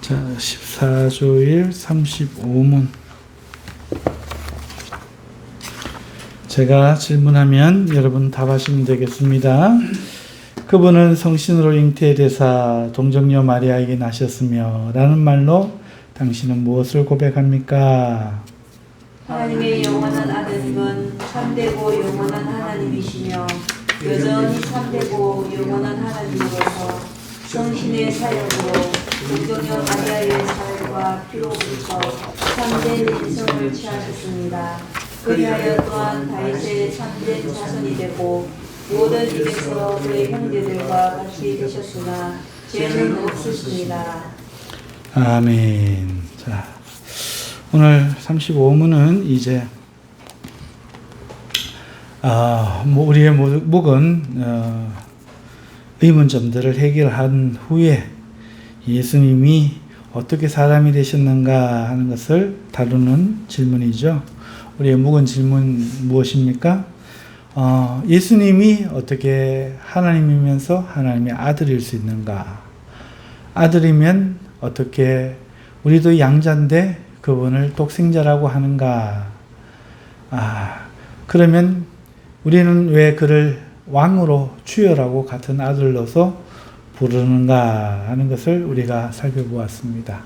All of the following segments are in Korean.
자, 14조일 35문. 제가 질문하면 여러분 답하시면 되겠습니다. 그분은 성신으로 잉태되사 동정녀 마리아에게 나셨으며 라는 말로 당신은 무엇을 고백합니까? 하나님의 영원한 아들님은 참되고 영원한 하나님이시며 여전히 참되고 영원한 하나님으로서 성신의 사역으로 동정녀 마리아의 사역과 피로부터 참된 인성을 취하셨습니다. 그리하여 또한 다윗의 참된 자손이 되고 모든 일에서 그의 형제들과 같이 되셨으나 죄는 없으십니다. 아멘. 자, 오늘 35문은 이제 우리의 묵은 의문점들을 해결한 후에 예수님이 어떻게 사람이 되셨는가 하는 것을 다루는 질문이죠. 우리의 묵은 질문 무엇입니까? 예수님이 어떻게 하나님이면서 하나님의 아들일 수 있는가? 아들이면 어떻게 우리도 양자인데 그분을 독생자라고 하는가? 그러면 우리는 왜 그를 왕으로 주여라고 같은 아들로서 부르는가 하는 것을 우리가 살펴보았습니다.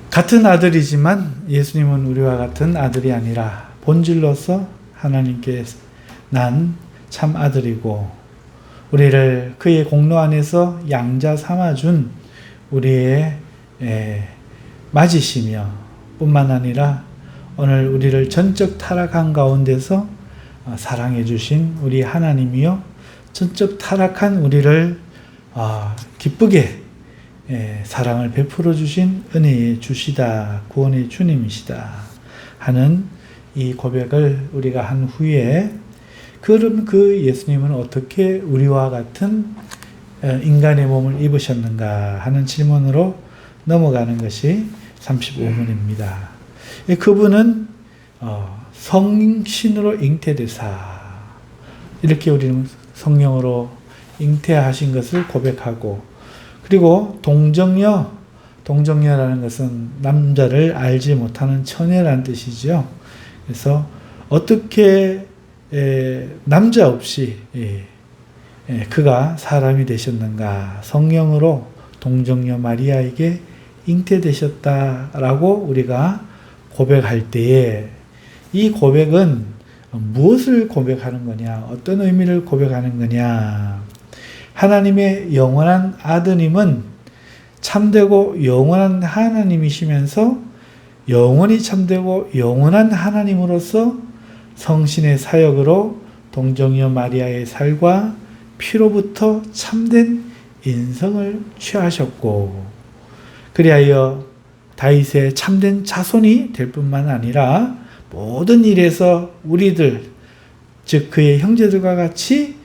같은 아들이지만 예수님은 우리와 같은 아들이 아니라 본질로서 하나님께 난 참 아들이고 우리를 그의 공로 안에서 양자 삼아준 우리의 맞이시며 뿐만 아니라 오늘 우리를 전적 타락한 가운데서 사랑해 주신 우리 하나님이요 전적 타락한 우리를 기쁘게 사랑을 베풀어 주신 은혜의 주시다 구원의 주님이시다 하는 이 고백을 우리가 한 후에 그럼 그 예수님은 어떻게 우리와 같은 인간의 몸을 입으셨는가 하는 질문으로 넘어가는 것이 35문입니다. 그분은 성신으로 잉태되사 이렇게 우리는 성령으로 잉태하신 것을 고백하고 그리고 동정녀라는 것은 남자를 알지 못하는 처녀라는 뜻이죠. 그래서 어떻게 남자 없이 그가 사람이 되셨는가 성령으로 동정녀 마리아에게 잉태되셨다라고 우리가 고백할 때에 이 고백은 무엇을 고백하는 거냐 어떤 의미를 고백하는 거냐 하나님의 영원한 아드님은 참되고 영원한 하나님이시면서 영원히 참되고 영원한 하나님으로서 성신의 사역으로 동정녀 마리아의 살과 피로부터 참된 인성을 취하셨고 그리하여 다윗의 참된 자손이 될 뿐만 아니라 모든 일에서 우리들 즉 그의 형제들과 같이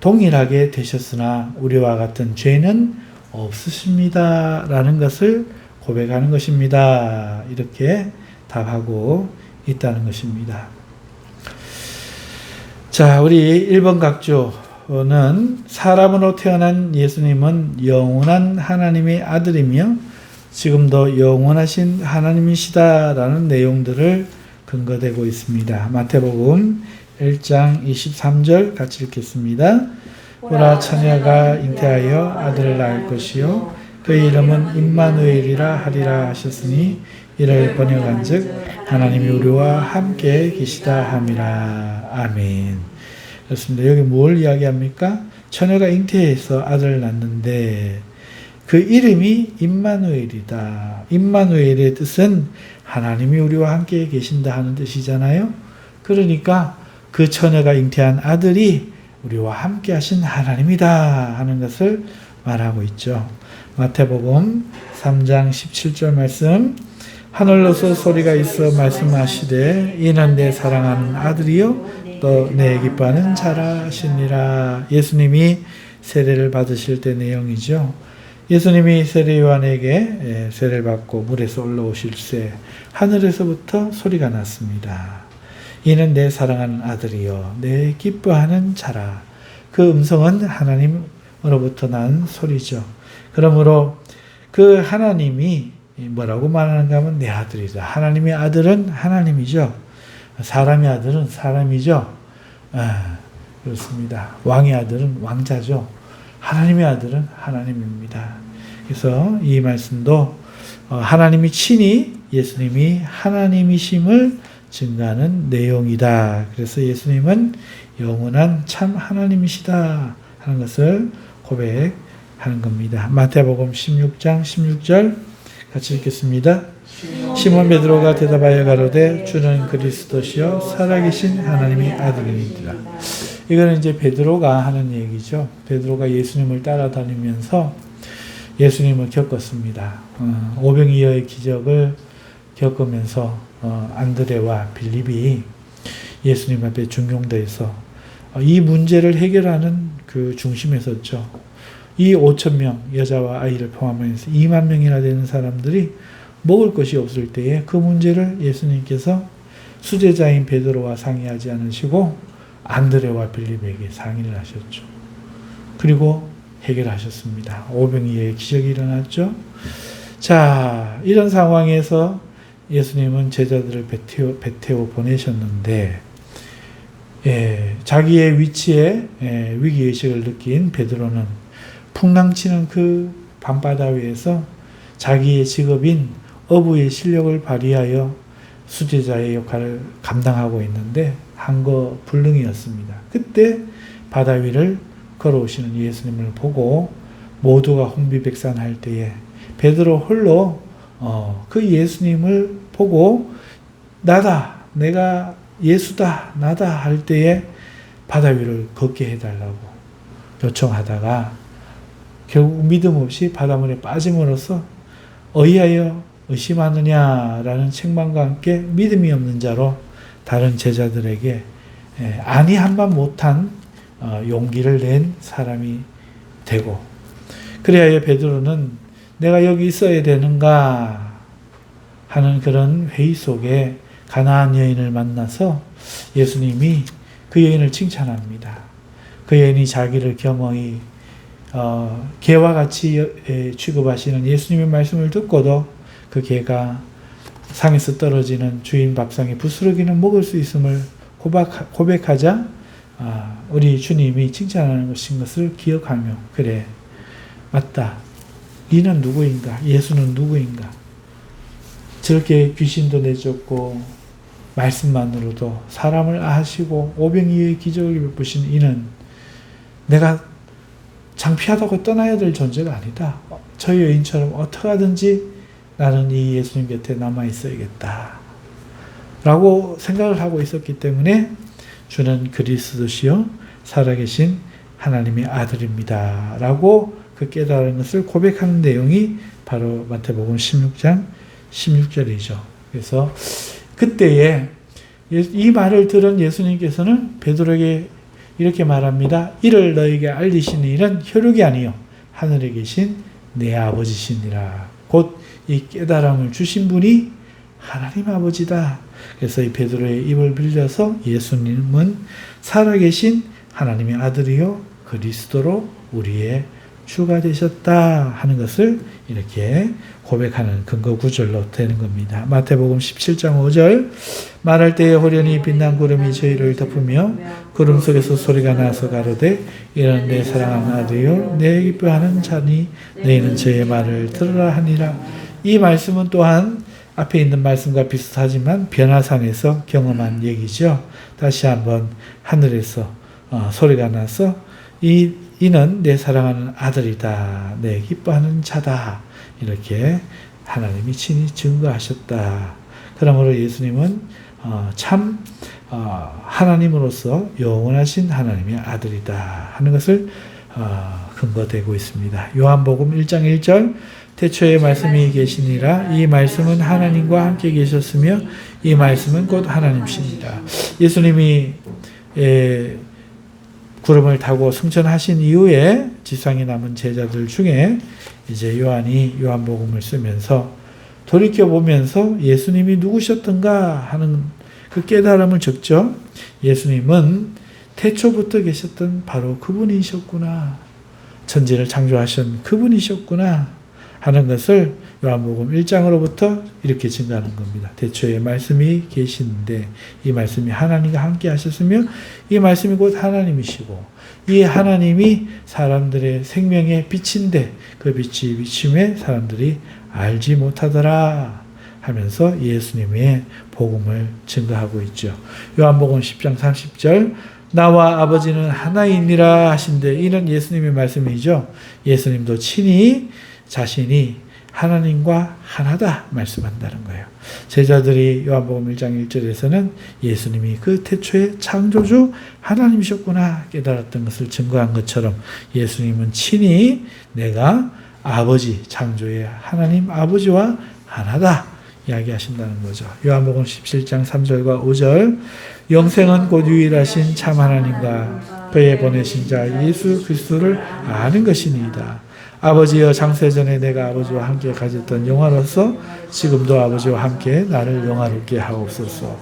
동일하게 되셨으나 우리와 같은 죄는 없으십니다 라는 것을 고백하는 것입니다. 이렇게 답하고 있다는 것입니다. 자, 우리 1번 각주는 사람으로 태어난 예수님은 영원한 하나님의 아들이며 지금도 영원하신 하나님이시다라는 내용들을 근거되고 있습니다. 마태복음 1장 23절 같이 읽겠습니다. 보라 처녀가 잉태하여 아들을 낳을 것이요 그의 이름은 임마누엘이라 하리라 하셨으니 이를 번역한즉 하나님이 우리와 함께 계시다 함이라. 아멘. 그렇습니다. 여기 뭘 이야기합니까? 처녀가 잉태해서 아들을 낳는데 그 이름이 임마누엘이다. 임마누엘의 뜻은 하나님이 우리와 함께 계신다 하는 뜻이잖아요. 그러니까 그 처녀가 잉태한 아들이 우리와 함께 하신 하나님이다 하는 것을 말하고 있죠. 마태복음 3장 17절 말씀 하늘로서 소리가 있어 말씀하시되 이는 내 사랑하는 아들이요 또 내 기뻐하는 자라 하시니라. 예수님이 세례를 받으실 때 내용이죠. 예수님이 세례 요한에게 세례를 받고 물에서 올라오실새 하늘에서부터 소리가 났습니다. 이는 내 사랑하는 아들이요 내 기뻐하는 자라. 그 음성은 하나님 하나님으로부터 난 소리죠. 그러므로 그 하나님이 뭐라고 말하는가 하면 내 아들이다. 하나님의 아들은 하나님이죠. 사람의 아들은 사람이죠. 그렇습니다. 왕의 아들은 왕자죠. 하나님의 아들은 하나님입니다. 그래서 이 말씀도 하나님이 친히 예수님이 하나님이심을 증가하는 내용이다. 그래서 예수님은 영원한 참 하나님이시다 하는 것을 고백하는 겁니다. 마태복음 16장 16절 같이 읽겠습니다. 시몬 베드로가 대답하여 가로되 주는 그리스도시요 살아계신 하나님의 아들이니라. 이거는 이제 베드로가 하는 얘기죠. 베드로가 예수님을 따라다니면서 예수님을 겪었습니다. 오병이어의 기적을 겪으면서 안드레와 빌립이 예수님 앞에 중용돼서 이 문제를 해결하는 그 중심에 섰죠. 이 5,000명 여자와 아이를 포함해서 2만 명이나 되는 사람들이 먹을 것이 없을 때에 그 문제를 예수님께서 수제자인 베드로와 상의하지 않으시고 안드레와 빌립에게 상의를 하셨죠. 그리고 해결하셨습니다. 오병이어의 기적이 일어났죠. 자, 이런 상황에서 예수님은 제자들을 배태워 보내셨는데 자기의 위치에 위기의식을 느낀 베드로는 풍랑치는 그 밤바다 위에서 자기의 직업인 어부의 실력을 발휘하여 수제자의 역할을 감당하고 있는데 한거불능이었습니다. 그때 바다 위를 걸어오시는 예수님을 보고 모두가 혼비백산할 때에 베드로 홀로 그 예수님을 보고 나다, 내가 예수다, 나다 할 때에 바다 위를 걷게 해달라고 요청하다가 결국 믿음 없이 바닷물에 빠짐으로써 어이하여 의심하느냐라는 책망과 함께 믿음이 없는 자로 다른 제자들에게 아니 한번 못한 용기를 낸 사람이 되고, 그래야 베드로는 내가 여기 있어야 되는가 하는 그런 회의 속에 가나안 여인을 만나서 예수님이 그 여인을 칭찬합니다. 그 여인이 자기를 겸허히 개와 같이 취급하시는 예수님의 말씀을 듣고도 그 개가 상에서 떨어지는 주인 밥상에 부스러기는 먹을 수 있음을 고백하자 우리 주님이 칭찬하는 것인 것을 기억하며 그래 맞다. 이는 누구인가? 예수는 누구인가? 저렇게 귀신도 내쫓고 말씀만으로도 사람을 아하시고 오병이어의 기적을 베푸신 이는 내가 창피하다고 떠나야 될 존재가 아니다. 저 여인처럼 어떻게 하든지 나는 이 예수님 곁에 남아 있어야겠다. 라고 생각을 하고 있었기 때문에 주는 그리스도시요 살아계신 하나님의 아들입니다. 라고 그 깨달은 것을 고백하는 내용이 바로 마태복음 16장 16절이죠. 그래서 그때에 이 말을 들은 예수님께서는 베드로에게 이렇게 말합니다. 이를 너에게 알리시는 일은 혈육이 아니요 하늘에 계신 내 아버지시니라. 곧 이 깨달음을 주신 분이 하나님 아버지다. 그래서 이 베드로의 입을 빌려서 예수님은 살아계신 하나님의 아들이요 그리스도로 우리의 주가 되셨다 하는 것을 이렇게 고백하는 근거 구절로 되는 겁니다. 마태복음 17장 5절 말할 때에 호련히 빛난 구름이 저희를 덮으며 구름 속에서 소리가 나서 가로되 이는 내 사랑하는 아들이요 내 기뻐하는 자니 너희는 저의 말을 들으라 하니라. 이 말씀은 또한 앞에 있는 말씀과 비슷하지만 변화상에서 경험한 얘기죠. 다시 한번 하늘에서 소리가 나서 이는 내 사랑하는 아들이다. 내 기뻐하는 자다. 이렇게 하나님이 친히 증거하셨다. 그러므로 예수님은 참 하나님으로서 영원하신 하나님의 아들이다 하는 것을 근거되고 있습니다. 요한복음 1장 1절 태초에 말씀이 계시니라. 이 말씀은 하나님과 함께 계셨으며 이 말씀은 곧 하나님이시니라. 예수님이 구름을 타고 승천하신 이후에 지상에 남은 제자들 중에 이제 요한이 요한복음을 쓰면서 돌이켜보면서 예수님이 누구셨던가 하는 그 깨달음을 적죠. 예수님은 태초부터 계셨던 바로 그분이셨구나. 천지를 창조하신 그분이셨구나 하는 것을 요한복음 1장으로부터 이렇게 증가하는 겁니다. 대초에 말씀이 계시는데 이 말씀이 하나님과 함께 하셨으며 이 말씀이 곧 하나님이시고 이 하나님이 사람들의 생명의 빛인데 그 빛이 비침에 사람들이 알지 못하더라 하면서 예수님의 복음을 증거하고 있죠. 요한복음 10장 30절 나와 아버지는 하나이니라 하신데 이는 예수님의 말씀이죠. 예수님도 친히 자신이 하나님과 하나다 말씀한다는 거예요. 제자들이 요한복음 1장 1절에서는 예수님이 그 태초의 창조주 하나님이셨구나 깨달았던 것을 증거한 것처럼 예수님은 친히 내가 아버지 창조의 하나님 아버지와 하나다 이야기하신다는 거죠. 요한복음 17장 3절과 5절 영생은 곧 유일하신 참 하나님과 그의 보내신 자 예수 그리스도를 아는 것이니이다. 아버지여 창세전에 내가 아버지와 함께 가졌던 영화로서 지금도 아버지와 함께 나를 영화롭게 하옵소서.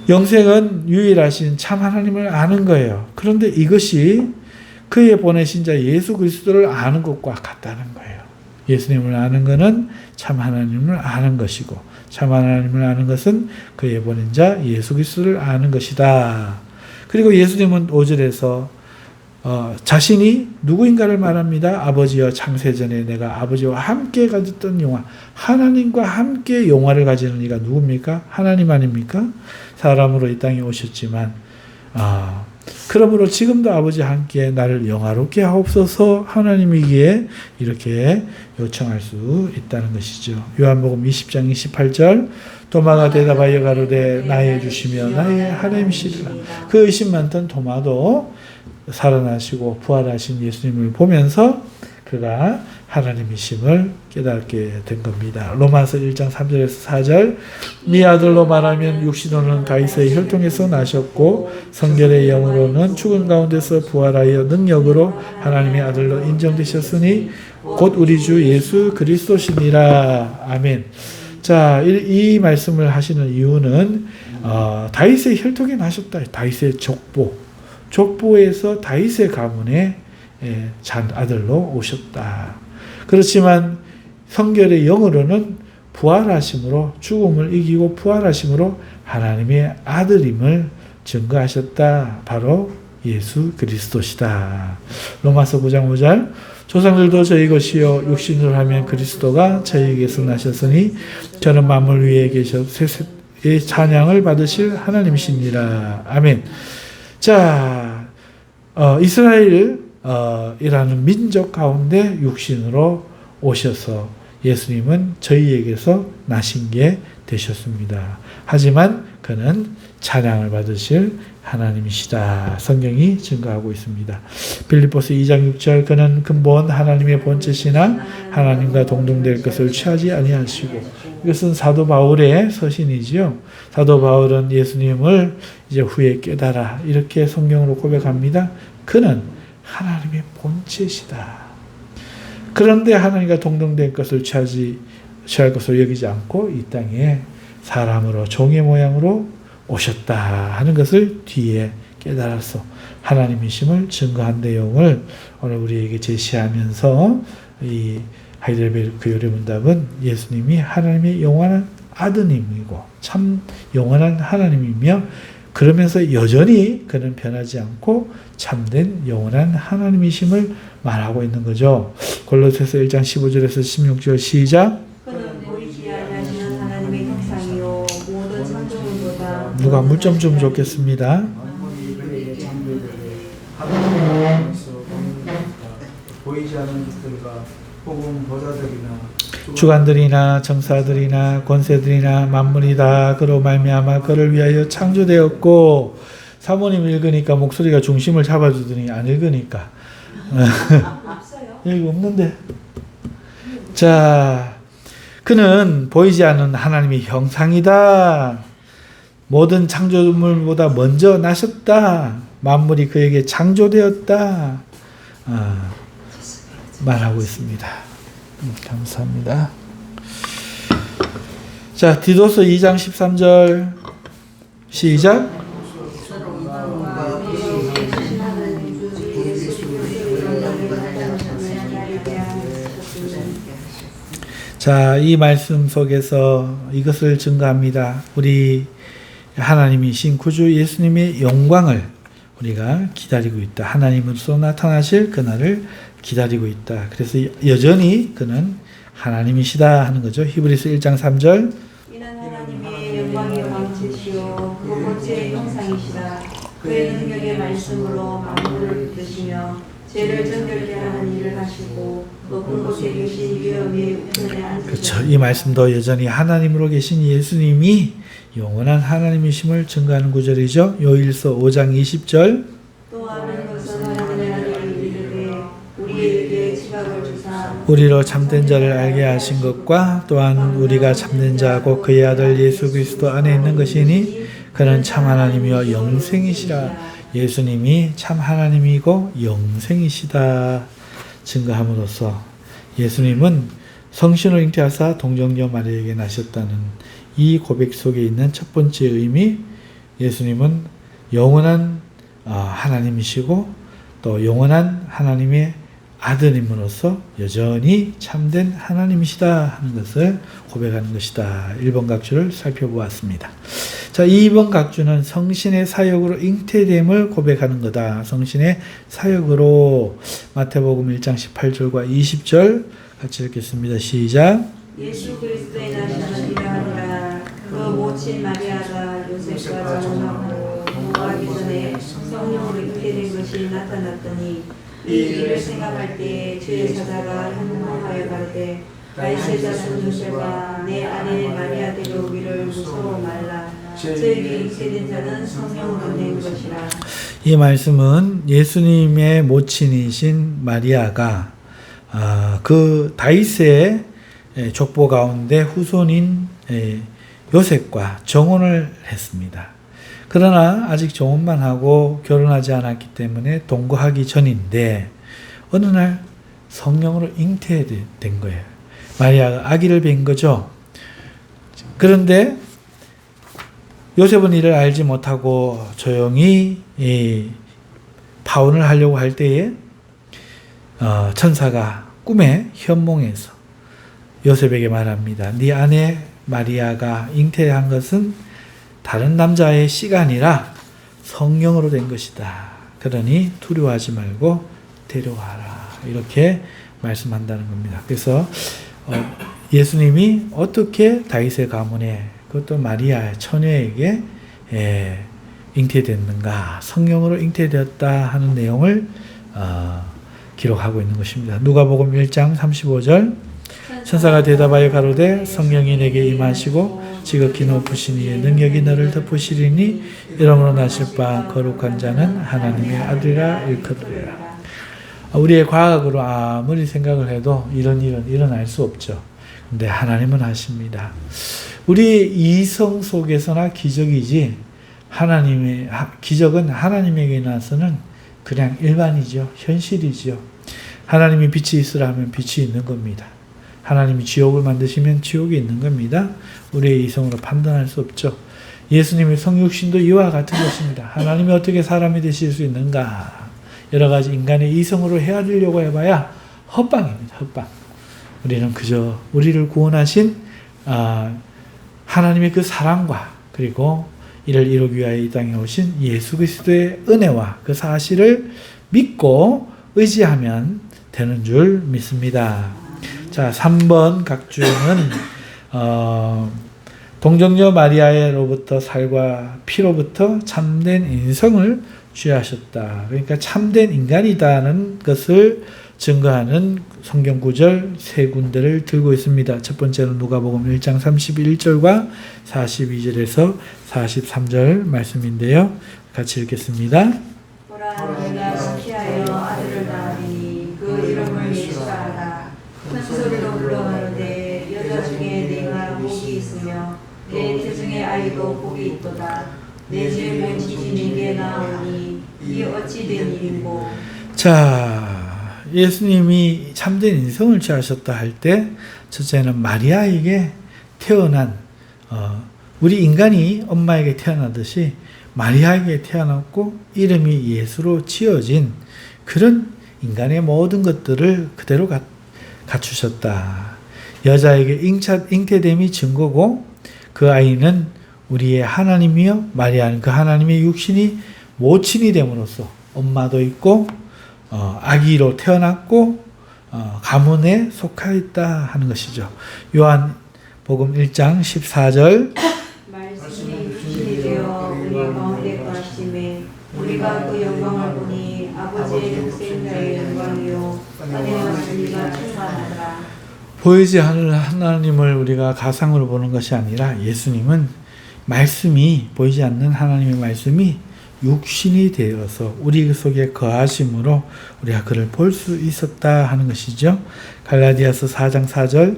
영생은 유일하신 참 하나님을 아는 거예요. 그런데 이것이 그의 보내신 자 예수 그리스도를 아는 것과 같다는 거예요. 예수님을 아는 것은 참 하나님을 아는 것이고 참 하나님을 아는 것은 그의 보낸 자 예수 그리스도를 아는 것이다. 그리고 예수님은 5절에서 자신이 누구인가를 말합니다. 아버지여 창세전에 내가 아버지와 함께 가졌던 영화 하나님과 함께 영화를 가지는 이가 누굽니까? 하나님 아닙니까? 사람으로 이 땅에 오셨지만 그러므로 지금도 아버지와 함께 나를 영화롭게 하옵소서 하나님이기에 이렇게 요청할 수 있다는 것이죠. 요한복음 20장 28절 도마가 대답하여 가로되 나의 주시며 나의 하나님이시리라. 그 의심 많던 도마도 살아나시고 부활하신 예수님을 보면서 그가 하나님이심을 깨닫게 된 겁니다. 로마서 1장 3절에서 4절 네 아들로 말하면 육신으로는 다윗의 혈통에서 나셨고 성결의 영으로는 죽은 가운데서 부활하여 능력으로 하나님의 아들로 인정되셨으니 곧 우리 주 예수 그리스도시니라. 아멘. 자, 이 말씀을 하시는 이유는 다윗의 혈통에 나셨다. 다윗의 족보에서 다윗의 가문의 아들로 오셨다. 그렇지만 성결의 영으로는 부활하심으로 죽음을 이기고 부활하심으로 하나님의 아들임을 증거하셨다. 바로 예수 그리스도시다. 로마서 9장 5절 조상들도 저희 것이요 육신으로 하면 그리스도가 저희에게서 나셨으니 저는 만물 위에 계셔 세세의 찬양을 받으실 하나님이시니라. 아멘. 자, 이스라엘이라는 민족 가운데 육신으로 오셔서 예수님은 저희에게서 나신 게 되셨습니다. 하지만 그는 찬양을 받으실 하나님이시다. 성경이 증거하고 있습니다. 빌립보서 2장 6절 그는 근본 하나님의 본체시나 하나님과 동등될 것을 취하지 아니하시고 이것은 사도 바울의 서신이지요. 사도 바울은 예수님을 이제 후에 깨달아 이렇게 성경으로 고백합니다. 그는 하나님의 본체시다. 그런데 하나님과 동등된 것을 취할 것을 여기지 않고 이 땅에 사람으로 종의 모양으로 오셨다 하는 것을 뒤에 깨달아서 하나님이심을 증거한 내용을 오늘 우리에게 제시하면서 이 하이델베르크 요리문답은 예수님이 하나님의 영원한 아드님이고 참 영원한 하나님이며 그러면서 여전히 그는 변하지 않고 참된 영원한 하나님이심을 말하고 있는 거죠. 골로새서 1장 15절에서 16절 시작. 그는 보이지 아니하시는 하나님의 형상이요 모든 창조물보다 누가 물점 좀 좋겠습니다. 보이지 않는 것들과 혹은 보좌들이나 주관들이나 정사들이나 권세들이나 만물이 다 그로 말미암아 그를 위하여 창조되었고 사모님 읽으니까 목소리가 중심을 잡아주더니 안 읽으니까 여기 없는데 자 그는 보이지 않는 하나님의 형상이다. 모든 창조물보다 먼저 나셨다. 만물이 그에게 창조되었다. 말하고 있습니다. 감사합니다. 자, 디도서 2장 13절 시작. 자, 이 말씀 속에서 이것을 증거합니다. 우리 하나님이신 구주 예수님의 영광을 우리가 기다리고 있다. 하나님으로서 나타나실 그날을 기다리고 있다. 그래서 여전히 그는 하나님이시다 하는 거죠. 히브리서 1장 3절. 이는 하나님의 영광의 왕체시요 그 본체의 형상이시다. 그의 능력의 말씀으로 만물을 붙드시며 죄를 정결케 하는 일을 하시고 높은 곳에 계신 위엄의 우편에 앉으시고. 그렇죠. 이 말씀도 여전히 하나님으로 계신 예수님이 영원한 하나님이심을 증거하는 구절이죠. 요일서 5장 20절. 또 아는 것은 하나님의 아들을 이르되 우리에게 지각을 주사 우리로 참된 자를 알게 하신 것과 또한 우리가 참된 자고 그의 아들 예수 그리스도 안에 있는 것이니 그는 참 하나님이여 영생이시라. 예수님이 참 하나님이고 영생이시다 증거함으로써 예수님은 성신을 잉태하사 동정녀 마리아에게 나셨다는 이 고백 속에 있는 첫 번째 의미, 예수님은 영원한 하나님이시고 또 영원한 하나님의 아들임으로써 여전히 참된 하나님이시다 하는 것을 고백하는 것이다. 1번 각주를 살펴보았습니다. 자, 2번 각주는 성신의 사역으로 잉태됨을 고백하는 거다. 성신의 사역으로 마태복음 1장 18절과 20절 같이 읽겠습니다. 시작. 예수 그리스도의 나시는 이러하니라. 그 모친 마리아가 요셉과 결혼하고 부모하기 전에 성령으로 잉태된 것이 나타났더니 이 일을 생각할 때 주의 사자가 현몽하여 가르되 다윗의 자손 요셉아 내 아내 마리아 데려오기를 무서워 말라. 저에게 잉태된 자는 성령으로 된 것이라. 이 말씀은 예수님의 모친이신 마리아가 그 다윗의 족보 가운데 후손인 요셉과 정혼을 했습니다. 그러나 아직 정혼만 하고 결혼하지 않았기 때문에 동거하기 전인데 어느 날 성령으로 잉태된 거예요. 마리아가 아기를 뵌 거죠. 그런데 요셉은 이를 알지 못하고 조용히 파혼을 하려고 할 때에 천사가 꿈에 현몽에서 요셉에게 말합니다. 네 아내 마리아가 잉태한 것은 다른 남자의 씨가 아니라 성령으로 된 것이다. 그러니 두려워하지 말고 데려와라. 이렇게 말씀한다는 겁니다. 그래서 예수님이 어떻게 다윗의 가문에 그것도 마리아 처녀에게 잉태됐는가, 성령으로 잉태되었다 하는 내용을 기록하고 있는 것입니다. 누가복음 1장 35절. 천사가 대답하여 가로되 성령이 내게 임하시고 지극히 높으신 이의 능력이 너를 덮으시리니 이러므로 나실 바 거룩한 자는 하나님의 아들이라 일컫으리라. 우리의 과학으로 아무리 생각을 해도 이런 일은 일어날 수 없죠. 근데 하나님은 하십니다. 우리의 이성 속에서나 기적이지 기적은 하나님에게 나서는 그냥 일반이죠. 현실이죠. 하나님이 빛이 있으라 하면 빛이 있는 겁니다. 하나님이 지옥을 만드시면 지옥이 있는 겁니다. 우리의 이성으로 판단할 수 없죠. 예수님의 성육신도 이와 같은 것입니다. 하나님이 어떻게 사람이 되실 수 있는가? 여러 가지 인간의 이성으로 헤아리려고 해봐야 헛방입니다. 헛방. 우리는 그저 우리를 구원하신 하나님의 그 사랑과 그리고 이를 이루기 위하여 이 땅에 오신 예수 그리스도의 은혜와 그 사실을 믿고 의지하면 되는 줄 믿습니다. 자, 3번 각주는 동정녀 마리아로부터 살과 피로부터 참된 인성을 취하셨다. 그러니까 참된 인간이다는 것을 증거하는 성경 구절 세 군데를 들고 있습니다. 첫 번째는 누가복음 1장 31절과 42절에서 43절 말씀인데요. 같이 읽겠습니다. 보라 내가 잉태하여 아들을 낳으리니 그 이름을 예수라 하라. 큰 소리로 불러가는데 여자 중에 내가 복이 있으며 내 태중의 아이도 복이 있도다. 내 죄 멸치지 내게 나오니 이 어찌 된 일인고. 자, 예수님이 참된 인성을 취하셨다 할 때 첫째는 마리아에게 태어난 우리 인간이 엄마에게 태어나듯이 마리아에게 태어났고 이름이 예수로 지어진 그런 인간의 모든 것들을 그대로 갖추셨다. 여자에게 잉태됨이 증거고 그 아이는 우리의 하나님이요 마리아는 그 하나님의 육신이 모친이 됨으로써 엄마도 있고 아기로 태어났고 가문에 속하였다 하는 것이죠. 요한복음 1장 14절 말씀이 육신이 되어 우리 가운데 거하심에 우리가 그 영광을 보니 아버지의 독생자의 영광이요 은혜와 진리가 충만하더라. 보이지 않는 하나님을 우리가 가상으로 보는 것이 아니라 예수님은 말씀이 보이지 않는 하나님의 말씀이 육신이 되어서 우리 속에 거하심으로 우리가 그를 볼 수 있었다 하는 것이죠. 갈라디아서 4장 4절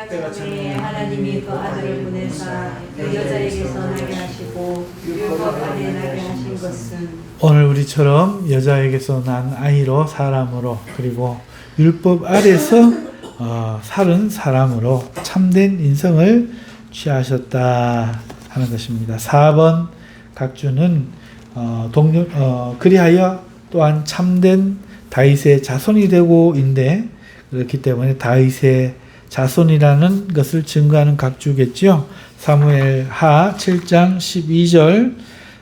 때가 전에 하나님이 그 아들을 보내사 그 여자에게서 나게 하시고 율법 아래 나게 하신 것은 오늘 우리처럼 여자에게서 난 아이로 사람으로 그리고 율법 아래서 살은 사람으로 참된 인성을 취하셨다 하는 것입니다. 4번 각주는 그리하여 또한 참된 다윗의 자손이 되고 인데 그렇기 때문에 다윗의 자손이라는 것을 증거하는 각주겠지요. 사무엘 하 7장 12절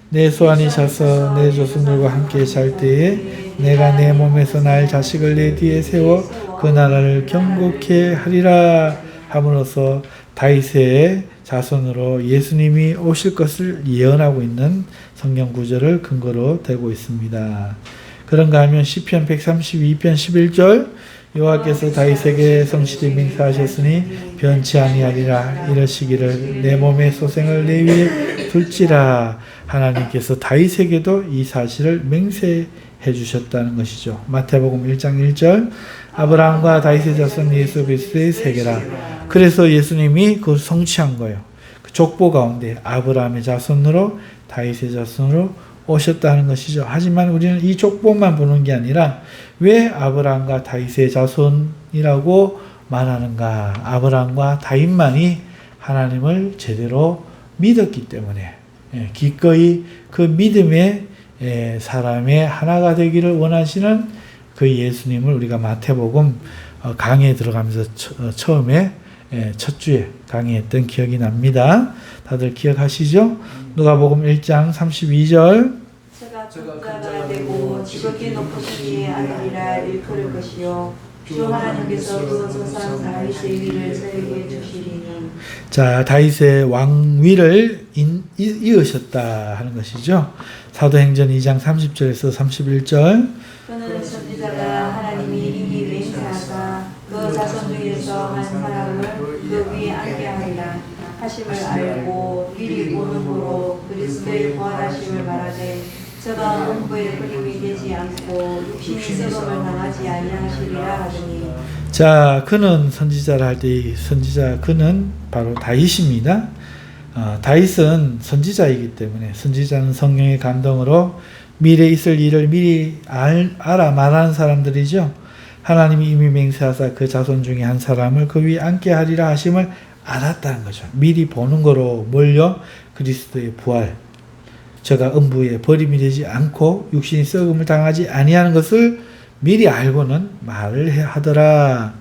내 소환이 차서 내 조상들과 함께 잘 때에 내가 내 몸에서 날 자식을 내 뒤에 세워 그 나라를 경고케 하리라 함으로써 다윗의 자손으로 예수님이 오실 것을 예언하고 있는 성경 구절을 근거로 대고 있습니다. 그런가 하면 시편 132편 11절 여호와께서 다윗에게 성실히 맹세하셨으니 변치 아니하리라 이러시기를 내 몸의 소생을 내 위에 둘지라 하나님께서 다윗에게도 이 사실을 맹세해 주셨다는 것이죠. 마태복음 1장 1절 아브라함과 다윗의 자손 예수 그리스도의 세계라. 그래서 예수님이 그걸 성취한 거예요. 그 족보 가운데 아브라함의 자손으로 다윗의 자손으로 오셨다는 것이죠. 하지만 우리는 이 족보만 보는 게 아니라 왜 아브라함과 다윗의 자손이라고 말하는가? 아브라함과 다윗만이 하나님을 제대로 믿었기 때문에 기꺼이 그 믿음의 사람의 하나가 되기를 원하시는 그 예수님을 우리가 마태복음 강의에 들어가면서 처음에 첫 주에 강의했던 기억이 납니다. 다들 기억하시죠? 누가복음 1장 32절 저가 전자가 되고 지극히 높으신 이의 아들이라 일컬을 것이요 주 하나님께서 그 조상 다윗의 위를 저에게 주시리니. 자, 다윗의 왕위를 이으셨다 하는 것이죠. 사도행전 2장 30절에서 31절 그는 선지자가 하나님이 이미 맹세하사 그 자손 중에서 한 사람을 그 위에 앉게 하리라 하심을 알고 미리 보는 고로 그리스도의 부활하심을 말하되 저가 음부에 그림이 되지 않고 육신이 썩음을 당하지 아니하시리라 하더니. 자, 그는 선지자를 할 때 선지자 그는 바로 다윗입니다. 다윗은 선지자이기 때문에 선지자는 성령의 감동으로 미래에 있을 일을 미리 알아 말하는 사람들이죠. 하나님이 이미 맹세하사 그 자손 중에 한 사람을 그 위에 앉게 하리라 하심을 알았다는 거죠. 미리 보는 거로 뭘요? 그리스도의 부활. 저가 음부에 버림이 되지 않고 육신이 썩음을 당하지 아니하는 것을 미리 알고는 말을 하더라.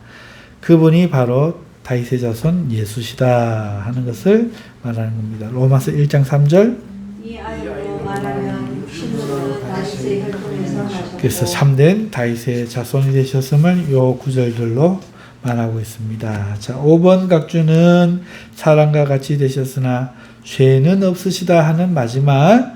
그분이 바로 다윗의 자손 예수시다 하는 것을 말하는 겁니다. 로마서 1장 3절 이 아이로 말하면 육신으로 다윗의 혈통에서 하셨고. 그래서 참된 다윗의 자손이 되셨음을 요 구절들로 말하고 있습니다. 자, 5번 각주는 사람과 같이 되셨으나 죄는 없으시다 하는 마지막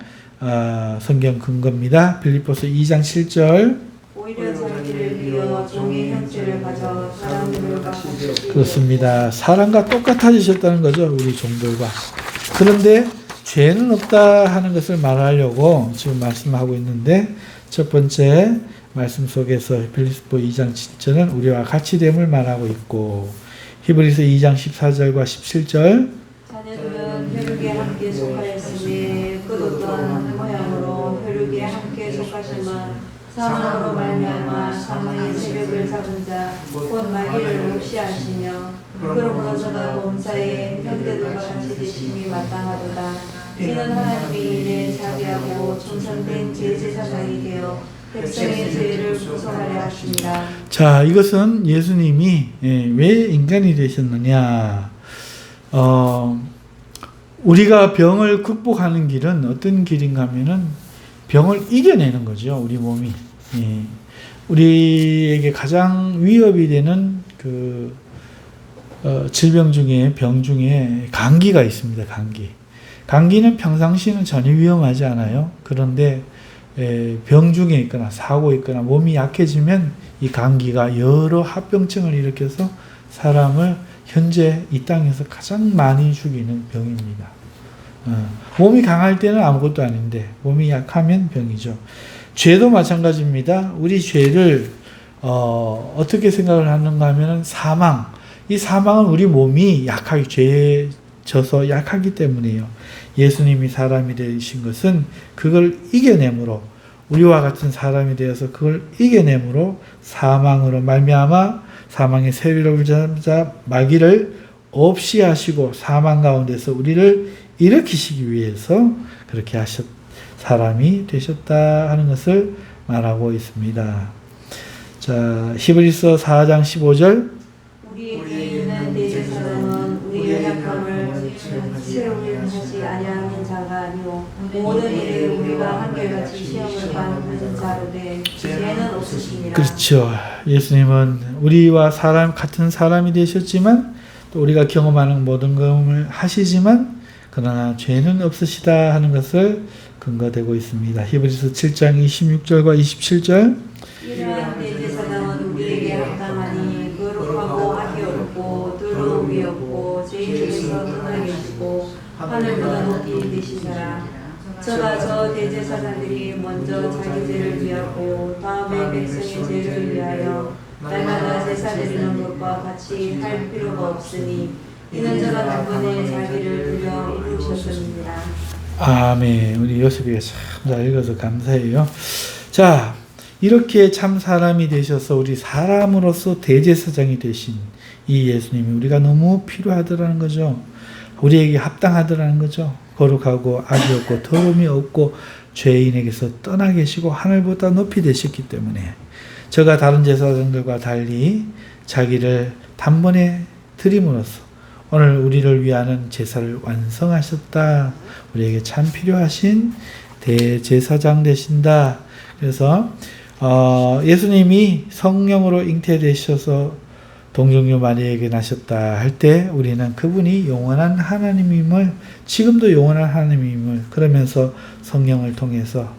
성경 근거입니다. 빌립보서 2장 7절 오히려 자기를 비워 종의 형체를 가져 사람들과 같이. 그렇습니다. 사람과 똑같아지셨다는 거죠. 우리 종들과. 그런데 죄는 없다 하는 것을 말하려고 지금 말씀하고 있는데 첫 번째 말씀 속에서 빌립보 2장 7절은 우리와 같이 됨을 말하고 있고 히브리서 2장 14절과 17절 자녀들은 혈육에 함께 속하였으니 그도 또한 한 모양으로 혈육에 함께 속하시면 사망으로 말미암아 사망의 세력을 잡은 자 곧 마귀를 멸시하시며 그러므로 저가 범사에 형제들과 같이 되심이 마땅하도다. 이는 하나님의 일에 자비하고 충성된 제사장이 되어 백성의 죄를 구속하려 하십니다. 자, 이것은 예수님이 왜 인간이 되셨느냐. 우리가 병을 극복하는 길은 어떤 길인가 하면은 병을 이겨내는 거죠. 우리 몸이. 우리에게 가장 위협이 되는 질병 중에, 병 중에 감기가 있습니다. 감기는 평상시에는 전혀 위험하지 않아요. 그런데 병 중에 있거나 사고 있거나 몸이 약해지면 이 감기가 여러 합병증을 일으켜서 사람을 현재 이 땅에서 가장 많이 죽이는 병입니다. 몸이 강할 때는 아무것도 아닌데 몸이 약하면 병이죠. 죄도 마찬가지입니다. 우리 죄를 어떻게 생각을 하는가 하면 사망. 이 사망은 우리 몸이 죄에 져서 약하기 때문이에요. 예수님이 사람이 되신 것은 그걸 이겨내므로, 우리와 같은 사람이 되어서 그걸 이겨내므로 사망으로 말미암아 사망의 세비를 잡자 마귀를 없이 하시고 사망 가운데서 우리를 일으키시기 위해서 그렇게 사람이 되셨다 하는 것을 말하고 있습니다. 자, 히브리서 4장 15절. 우리에게 있는 대제사장은 우리의 약함을 채우려하지 아니하는 자가 아니오 모든 일에 우리가 한결같이 시험을 받는 자로되 죄는 없으시니라. 그렇죠. 예수님은 우리와 같은 사람이 되셨지만 또 우리가 경험하는 모든 것을 하시지만 그러나 죄는 없으시다 하는 것을 근거되고 있습니다. 히브리서 7장 26절과 27절. 이러한 대제사장은 우리에게 합당하니 거룩하고 하기 어렵고 더러움이 없고 죄인에게서 떠나게 해주고 하늘보다 높이 되시니라. 저가 저 대제사장들이 먼저 자기 죄를 위하고 다음에 백성의 죄를 위하여 날마다 제사 드리는 것과 같이 할 필요가 없으니 이는 저가 단번에 자기를 드려 이루셨습니다. 아멘. 우리 요셉이가 참 잘 읽어서 감사해요. 자, 이렇게 참 사람이 되셔서 우리 사람으로서 대제사장이 되신 이 예수님이 우리가 너무 필요하더라는 거죠. 우리에게 합당하더라는 거죠. 거룩하고 악이 없고 더러움이 없고 죄인에게서 떠나 계시고 하늘보다 높이 되셨기 때문에 저가 다른 제사장들과 달리 자기를 단번에 드림으로써 오늘 우리를 위하는 제사를 완성하셨다. 우리에게 참 필요하신 대제사장 되신다. 그래서 예수님이 성령으로 잉태되셔서 동정녀 마리아에게 나셨다 할 때 우리는 그분이 영원한 하나님임을, 지금도 영원한 하나님임을, 그러면서 성령을 통해서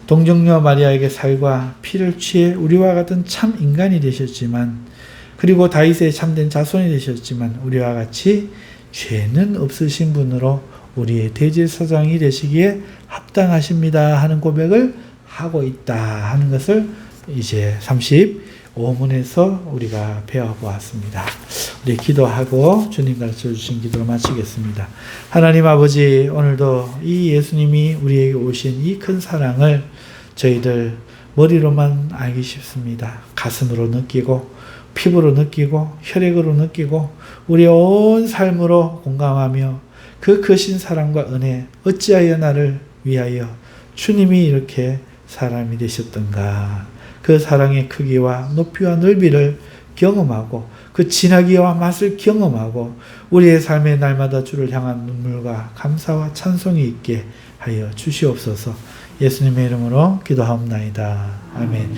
동정녀 마리아에게 살과 피를 취해 우리와 같은 참 인간이 되셨지만, 그리고 다윗의 참된 자손이 되셨지만 우리와 같이 죄는 없으신 분으로 우리의 대제사장이 되시기에 합당하십니다 하는 고백을 하고 있다 하는 것을 이제 35문에서 우리가 배워보았습니다. 우리 기도하고 주님 가르쳐 주신 기도를 마치겠습니다. 하나님 아버지, 오늘도 이 예수님이 우리에게 오신 이 큰 사랑을 저희들 머리로만 알기 쉽습니다. 가슴으로 느끼고 피부로 느끼고 혈액으로 느끼고 우리 온 삶으로 공감하며 그 크신 사랑과 은혜, 어찌하여 나를 위하여 주님이 이렇게 사람이 되셨던가, 그 사랑의 크기와 높이와 넓이를 경험하고 그 진하기와 맛을 경험하고 우리의 삶의 날마다 주를 향한 눈물과 감사와 찬송이 있게 하여 주시옵소서. 예수님의 이름으로 기도하옵나이다. 아멘.